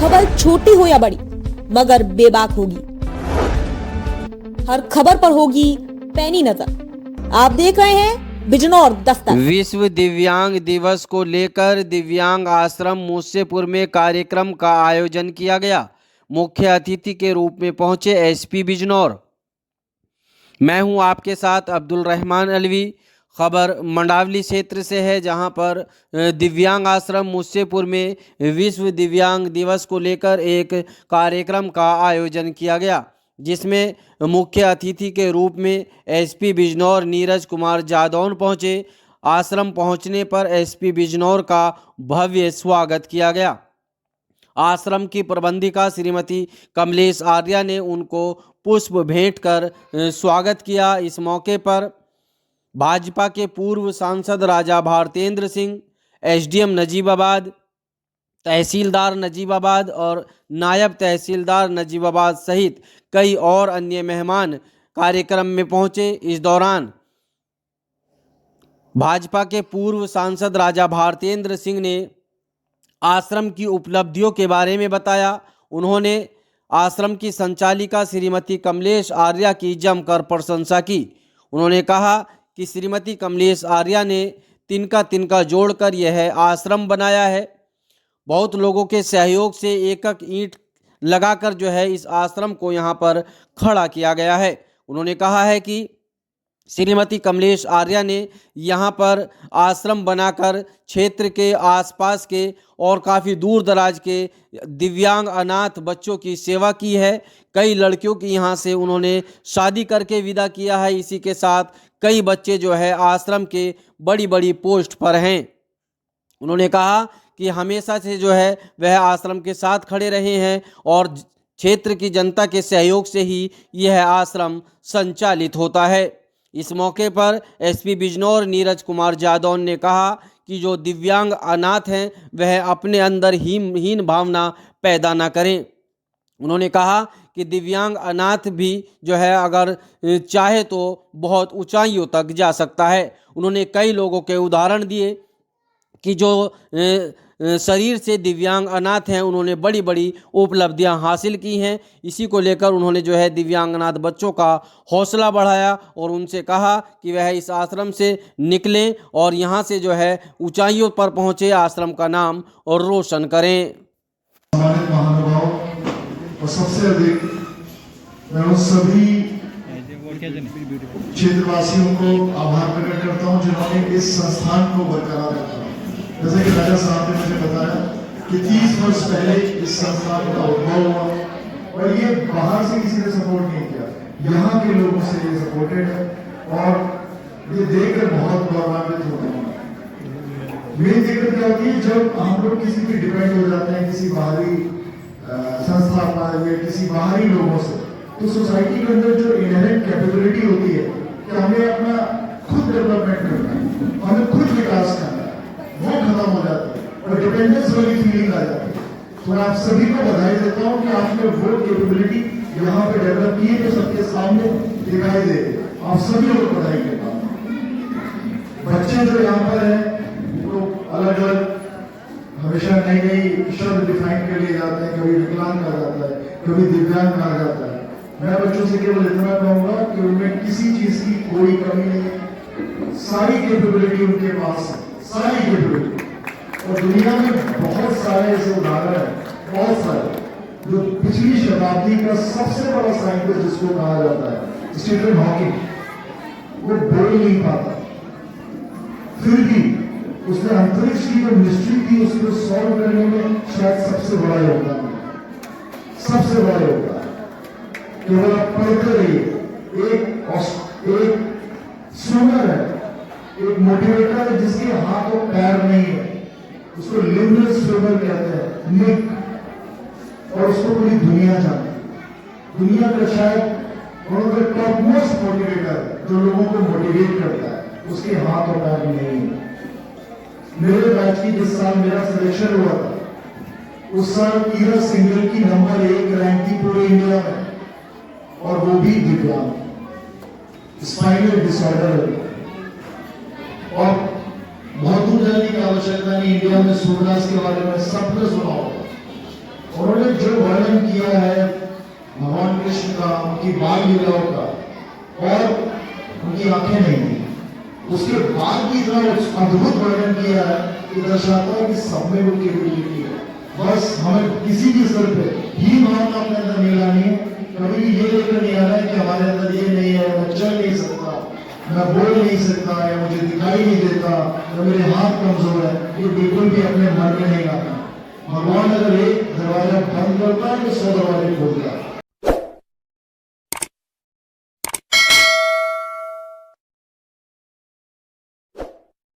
खबर छोटी हो या बड़ी मगर बेबाक होगी। हर खबर पर होगी पैनी नजर। आप देख रहे हैं बिजनौर दस्तक। विश्व दिव्यांग दिवस को लेकर दिव्यांग आश्रम मूसेपुर में कार्यक्रम का आयोजन किया गया। मुख्य अतिथि के रूप में पहुंचे एसपी बिजनौर। मैं हूं आपके साथ अब्दुल रहमान अलवी। खबर मंडावली क्षेत्र से है, जहां पर दिव्यांग आश्रम मूसेपुर में विश्व दिव्यांग दिवस को लेकर एक कार्यक्रम का आयोजन किया गया, जिसमें मुख्य अतिथि के रूप में एसपी बिजनौर नीरज कुमार जादौन पहुंचे। आश्रम पहुंचने पर एसपी बिजनौर का भव्य स्वागत किया गया। आश्रम की प्रबंधिका श्रीमती कमलेश आर्या ने उनको पुष्प भेंट कर स्वागत किया। इस मौके पर भाजपा के पूर्व सांसद राजा भारतेंद्र सिंह, एसडीएम नजीबाबाद, तहसीलदार नजीबाबाद और नायब तहसीलदार नजीबाबाद सहित कई और अन्य मेहमान कार्यक्रम में पहुंचे। इस दौरान भाजपा के पूर्व सांसद राजा भारतेंद्र सिंह ने आश्रम की उपलब्धियों के बारे में बताया। उन्होंने आश्रम की संचालिका श्रीमती कमलेश आर्या की जमकर प्रशंसा की। उन्होंने कहा कि श्रीमती कमलेश आर्या ने तिनका जोड़कर यह आश्रम बनाया है। बहुत लोगों के सहयोग से एक एक ईंट लगाकर इस आश्रम को यहाँ पर खड़ा किया गया है। उन्होंने कहा है कि श्रीमती कमलेश आर्या ने यहाँ पर आश्रम बनाकर क्षेत्र के आसपास के और काफ़ी दूर दराज के दिव्यांग अनाथ बच्चों की सेवा की है। कई लड़कियों की यहाँ से उन्होंने शादी करके विदा किया है। इसी के साथ कई बच्चे आश्रम के बड़ी बड़ी पोस्ट पर हैं। उन्होंने कहा कि हमेशा से वह आश्रम के साथ खड़े रहे हैं और क्षेत्र की जनता के सहयोग से ही यह आश्रम संचालित होता है। इस मौके पर एसपी बिजनौर नीरज कुमार जादौन ने कहा कि जो दिव्यांग अनाथ हैं वह अपने अंदर हीन भावना पैदा ना करें। उन्होंने कहा कि दिव्यांग अनाथ भी अगर चाहे तो बहुत ऊंचाइयों तक जा सकता है। उन्होंने कई लोगों के उदाहरण दिए कि जो शरीर से दिव्यांग अनाथ हैं, उन्होंने बड़ी बड़ी उपलब्धियां हासिल की हैं। इसी को लेकर उन्होंने दिव्यांग अनाथ बच्चों का हौसला बढ़ाया और उनसे कहा कि वह इस आश्रम से निकलें और यहाँ से ऊंचाइयों पर पहुँचे, आश्रम का नाम और रोशन करें। हमारे महानुभाव और सबसे अधिक मैं उन सभी क्षेत्रवासियों को आभार प्रकट करता हूँ जिन्होंने इस संस्थान को बरकरार रखा। जैसे कि राजा साहब ने मुझे बताया कि 30 वर्ष पहले इस संस्थान का उद्भव हुआ और ये बाहर से किसी ने सपोर्ट नहीं किया, यहाँ के लोगों से ये सपोर्टेड है और ये देखकर बहुत गौरवान्वित होता हूँ। मेरी दिक्कत क्या होती है जब हम लोग किसी पे डिपेंड हो जाते हैं, किसी बाहरी संस्था पर या किसी बाहरी लोगों से, तो सोसाइटी के अंदर जो इनहेरेंट कैपेबिलिटी होती है कि हमें अपना खुद डेवलपमेंट करना है, हमें खुद विकास करना है, वो खत्म हो जाती है और डिपेंडेंस वाली फीलिंग आ जाती है। तो मैं आप सभी को बधाई देता हूँ कि आपने वो कैपेबिलिटी यहाँ पे डेवलप की है जो सबके सामने दिखाई दे। आप सभी को बधाई देता हूँ। बच्चे जो यहाँ पर हैं वो अलग अलग हमेशा नई नई शब्द डिफाइन कर लिए जाते हैं। कभी विकलांग कहा जाता है, कभी दिव्यांग कहा जाता है। मैं बच्चों से केवल इतना कहूँगा कि उनमें किसी चीज की कोई कमी नहीं है, सारी कैपेबिलिटी उनके पास है, सारी कैपेबिलिटी। और दुनिया में बहुत सारे ऐसे उदाहरण हैं, बहुत सारे, जो पिछली शताब्दी का सबसे बड़ा साइंटिस्ट जिसको कहा जाता है स्टीफन हॉकिंग, वो बोल नहीं पाता, फिर भी उसने अंतरिक्ष की जो मिस्ट्री थी उसको सॉल्व करने में शायद सबसे बड़ा योगदान है, सबसे बड़ा योगदान। केवल आप पढ़ते रहिए। एक स्विमर है, एक मोटिवेटर है जिसके हाथ और पैर नहीं है, उसको लिम्बलेस स्विमर कहते हैं, निक, और उसको पूरी दुनिया जानती है। दुनिया का शायद one of the top most motivator जो लोगों को मोटिवेट करता है, उसके हाथ और पैर नहीं है। मेरे बैच की जिस साल मेरा सिलेक्शन हुआ था, उस साल ईरा सिंगल की नंबर 1 रैंक थी पूरे इंडिया में, और वो भी दिव्यांग, स्पाइनल डिसऑर्डर। और बहुत दूर जाने की आवश्यकता नहीं, इंडिया में सूरदास के बारे में सबने सुना होगा। उन्होंने वर्णन किया है भगवान कृष्ण का, उनकी बाल लीलाओं का, और उनकी आंखें नहीं थी, उसके बाद भी इतना अद्भुत वर्णन किया है कि दर्शाता है कि सब में वो कैपेबिलिटी है। बस हमें किसी भी स्तर पे ही भावना अपने अंदर नहीं लानी है, कभी भी ये लेकर नहीं आना है कि हमारे अंदर ये नहीं है, मैं चल नहीं सकता, मैं बोल नहीं सकता, या मुझे दिखाई नहीं देता, या मेरे हाथ कमजोर है, ये बिल्कुल भी अपने मन में नहीं लाना। भगवान अगर एक दरवाजा बंद करता है तो 100 दरवाजे खोलता है।